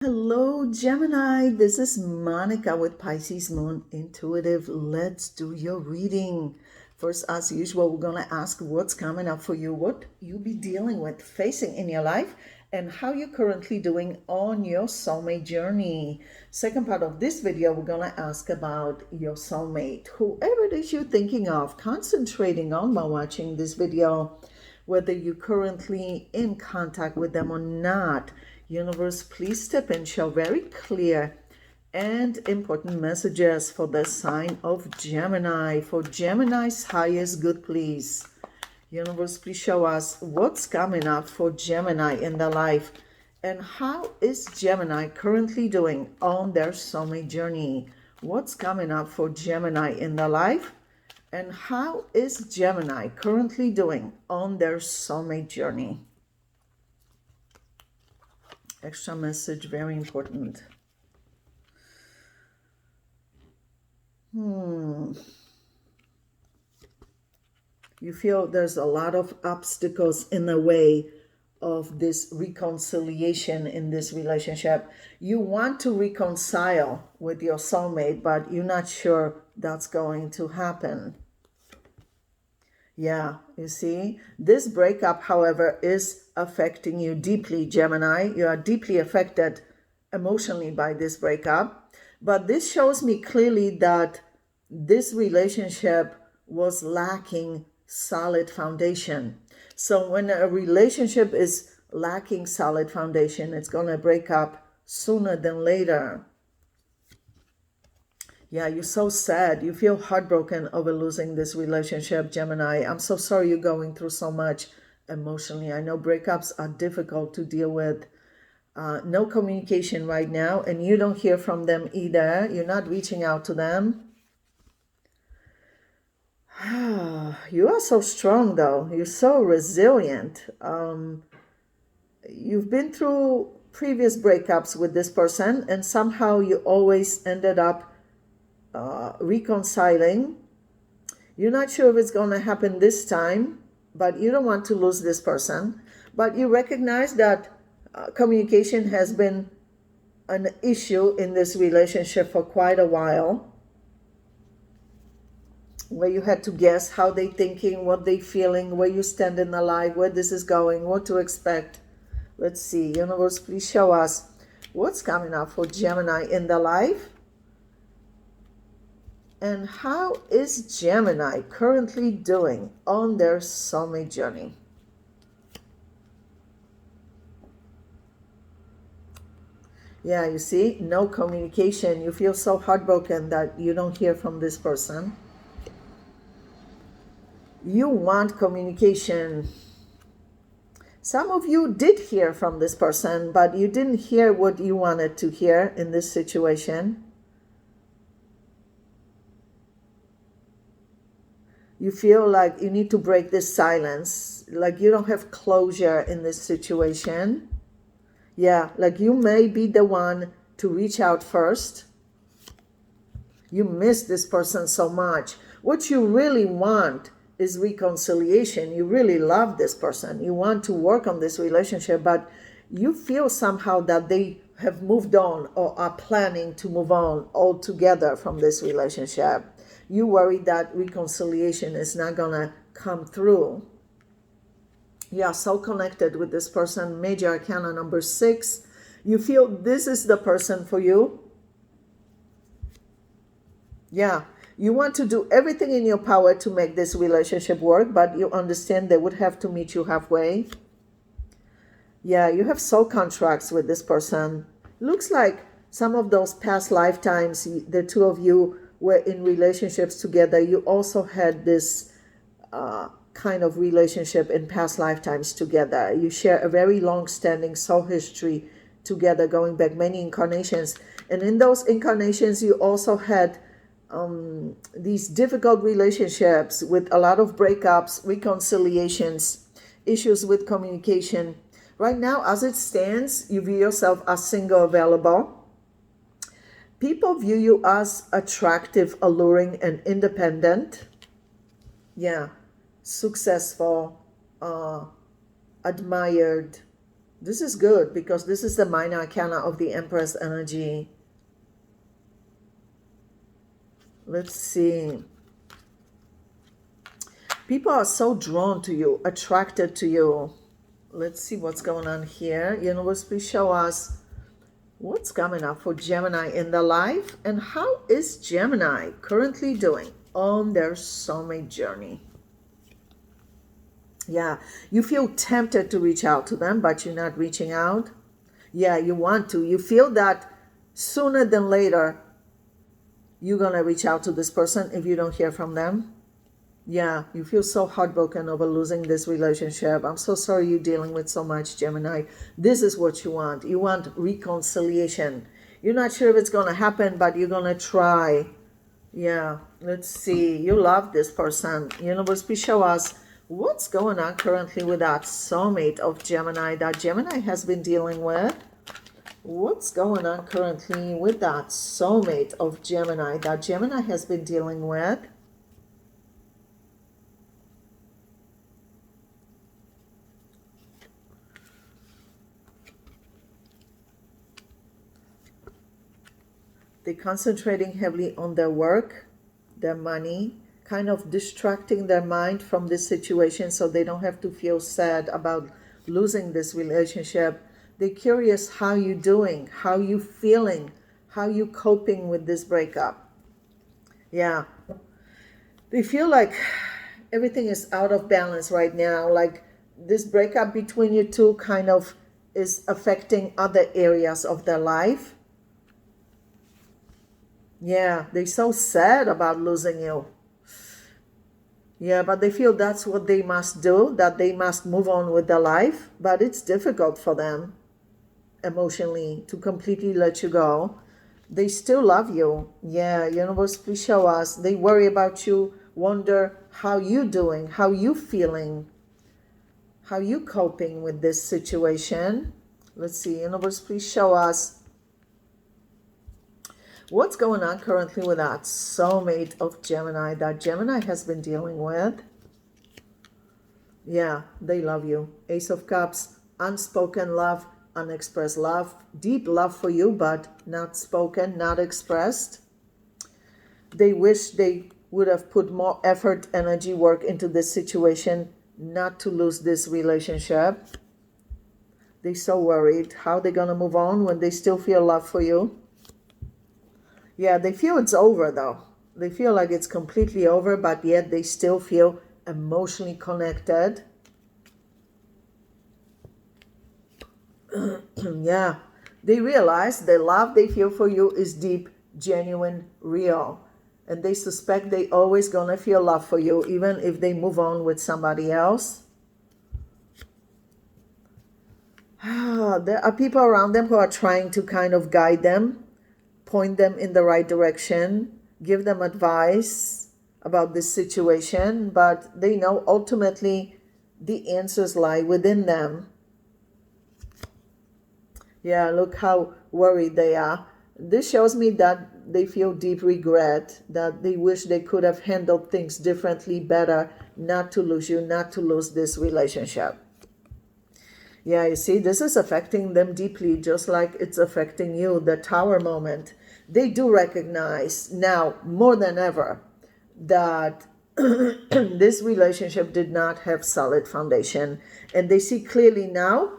Hello, Gemini. This is Monica with Pisces Moon Intuitive. Let's do your reading. First, as usual, we're going to ask what's coming up for you, what you'll be dealing with, facing in your life, and how you're currently doing on your soulmate journey. Second part of this video, we're going to ask about your soulmate, whoever it is you're thinking of, concentrating on while watching this video, whether you're currently in contact with them or not. Universe, please step in, show very clear and important messages for the sign of Gemini. For Gemini's highest good, please. Universe, please show us what's coming up for Gemini in their life. And how is Gemini currently doing on their soulmate journey? What's coming up for Gemini in their life? And how is Gemini currently doing on their soulmate journey? Extra message, very important. You feel there's a lot of obstacles in the way of this reconciliation in this relationship. You want to reconcile with your soulmate, but you're not sure that's going to happen. Yeah, you see, this breakup, however, is affecting you deeply, Gemini. You are deeply affected emotionally by this breakup. But this shows me clearly that this relationship was lacking solid foundation. So when a relationship is lacking solid foundation, it's going to break up sooner than later. Yeah, you're so sad. You feel heartbroken over losing this relationship, Gemini. I'm so sorry you're going through so much emotionally. I know breakups are difficult to deal with. No communication right now, and you don't hear from them either. You're not reaching out to them. You are so strong, though. You're so resilient. You've been through previous breakups with this person, and somehow you always ended up reconciling. You're not sure if it's going to happen this time, but you don't want to lose this person. But you recognize that communication has been an issue in this relationship for quite a while, where you had to guess how they thinking, what they feeling, where you stand in the life, where this is going, what to expect. Let's see, universe, please show us what's coming up for Gemini in the life. And how is Gemini currently doing on their soulmate journey? Yeah, you see, no communication. You feel so heartbroken that you don't hear from this person. You want communication. Some of you did hear from this person, but you didn't hear what you wanted to hear in this situation. You feel like you need to break this silence, like you don't have closure in this situation. Yeah, like you may be the one to reach out first. You miss this person so much. What you really want is reconciliation. You really love this person. You want to work on this relationship, but you feel somehow that they have moved on or are planning to move on altogether from this relationship. You worry that reconciliation is not going to come through. You are so connected with this person. Major Arcana number 6. You feel this is the person for you. Yeah, you want to do everything in your power to make this relationship work, but you understand they would have to meet you halfway. Yeah, you have soul contracts with this person. Looks like some of those past lifetimes, the two of you were in relationships together. You also had this kind of relationship in past lifetimes together. You share a very long-standing soul history together, going back many incarnations. And in those incarnations, you also had these difficult relationships with a lot of breakups, reconciliations, issues with communication. Right now, as it stands, you view yourself as single, available. People view you as attractive, alluring, and independent. Yeah, successful, admired, This is good because this is the minor arcana of the Empress energy. Let's see. People are so drawn to you, attracted to you. Let's see what's going on here. Universe, please show us what's coming up for Gemini in their life, and how is Gemini currently doing on their soulmate journey? Yeah, you feel tempted to reach out to them, but you're not reaching out. Yeah, you want to. You feel that sooner than later, you're going to reach out to this person if you don't hear from them. Yeah, you feel so heartbroken over losing this relationship. I'm so sorry you're dealing with so much, Gemini. This is what you want. You want reconciliation. You're not sure if it's going to happen, but you're going to try. Yeah, let's see. You love this person. Universe, please show us what's going on currently with that soulmate of Gemini that Gemini has been dealing with. What's going on currently with that soulmate of Gemini that Gemini has been dealing with? They're concentrating heavily on their work, their money, kind of distracting their mind from this situation so they don't have to feel sad about losing this relationship. They're curious how you're doing, how you feeling, how you coping with this breakup. Yeah. They feel like everything is out of balance right now. Like this breakup between you two kind of is affecting other areas of their life. Yeah, they're so sad about losing you. Yeah, but they feel that's what they must do, that they must move on with their life. But it's difficult for them emotionally to completely let you go. They still love you. Yeah, universe, please show us. They worry about you, wonder how you doing, how you feeling, how you coping with this situation. Let's see, universe, please show us what's going on currently with that soulmate of Gemini that Gemini has been dealing with. Yeah, they love you. Ace of Cups, unspoken love, unexpressed love, deep love for you, but not spoken, not expressed. They wish they would have put more effort, energy, work into this situation, not to lose this relationship. They're so worried. How they gonna move on when they still feel love for you? Yeah, they feel it's over though. They feel like it's completely over, but yet they still feel emotionally connected. Yeah, they realize the love they feel for you is deep, genuine, real. And they suspect they always gonna feel love for you, even if they move on with somebody else. There are people around them who are trying to kind of guide them, point them in the right direction, give them advice about this situation, but they know ultimately the answers lie within them. Yeah, look how worried they are. This shows me that they feel deep regret, that they wish they could have handled things differently, better, not to lose you, not to lose this relationship. Yeah, you see, this is affecting them deeply, just like it's affecting you, the tower moment. They do recognize now, more than ever, that this relationship did not have solid foundation. And they see clearly now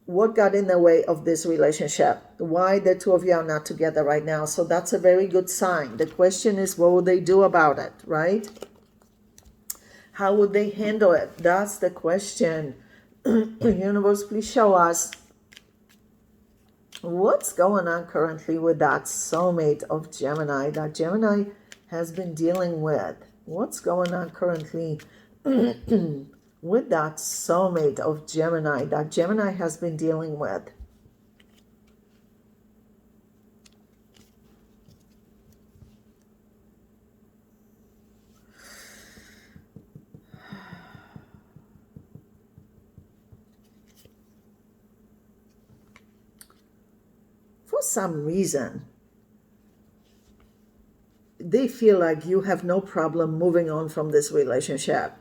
what got in the way of this relationship, why the two of you are not together right now. So that's a very good sign. The question is, what will they do about it, right? How would they handle it? That's the question. Universe, please show us what's going on currently with that soulmate of Gemini that Gemini has been dealing with. What's going on currently with that soulmate of Gemini that Gemini has been dealing with? For some reason, they feel like you have no problem moving on from this relationship,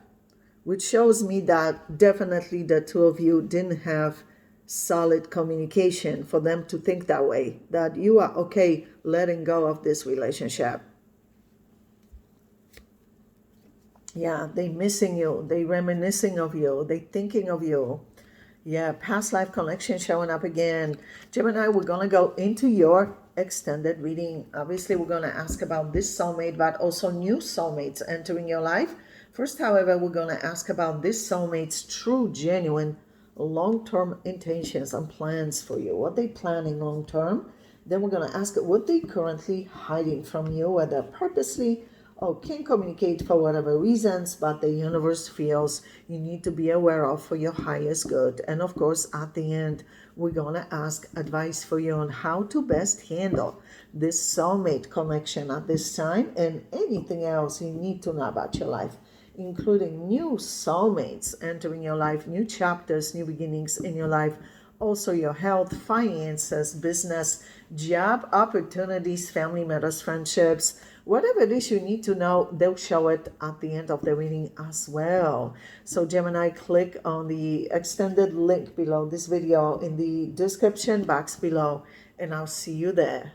which shows me that definitely the two of you didn't have solid communication for them to think that way, that you are okay letting go of this relationship. Yeah, they missing you, they reminiscing of you, they thinking of you. Yeah, past life connection showing up again. Gemini, we're going to go into your extended reading. Obviously, we're going to ask about this soulmate, but also new soulmates entering your life. First, however, we're going to ask about this soulmate's true, genuine, long-term intentions and plans for you. What they planning long-term. Then we're going to ask what they currently hiding from you, whether purposely or can't communicate for whatever reasons, but the universe feels you need to be aware of for your highest good. And of course, at the end, we're going to ask advice for you on how to best handle this soulmate connection at this time and anything else you need to know about your life, including new soulmates entering your life, new chapters, new beginnings in your life, also your health, finances, business, job opportunities, family matters, friendships, whatever it is you need to know, they'll show it at the end of the reading as well. So Gemini, click on the extended link below this video in the description box below, and I'll see you there.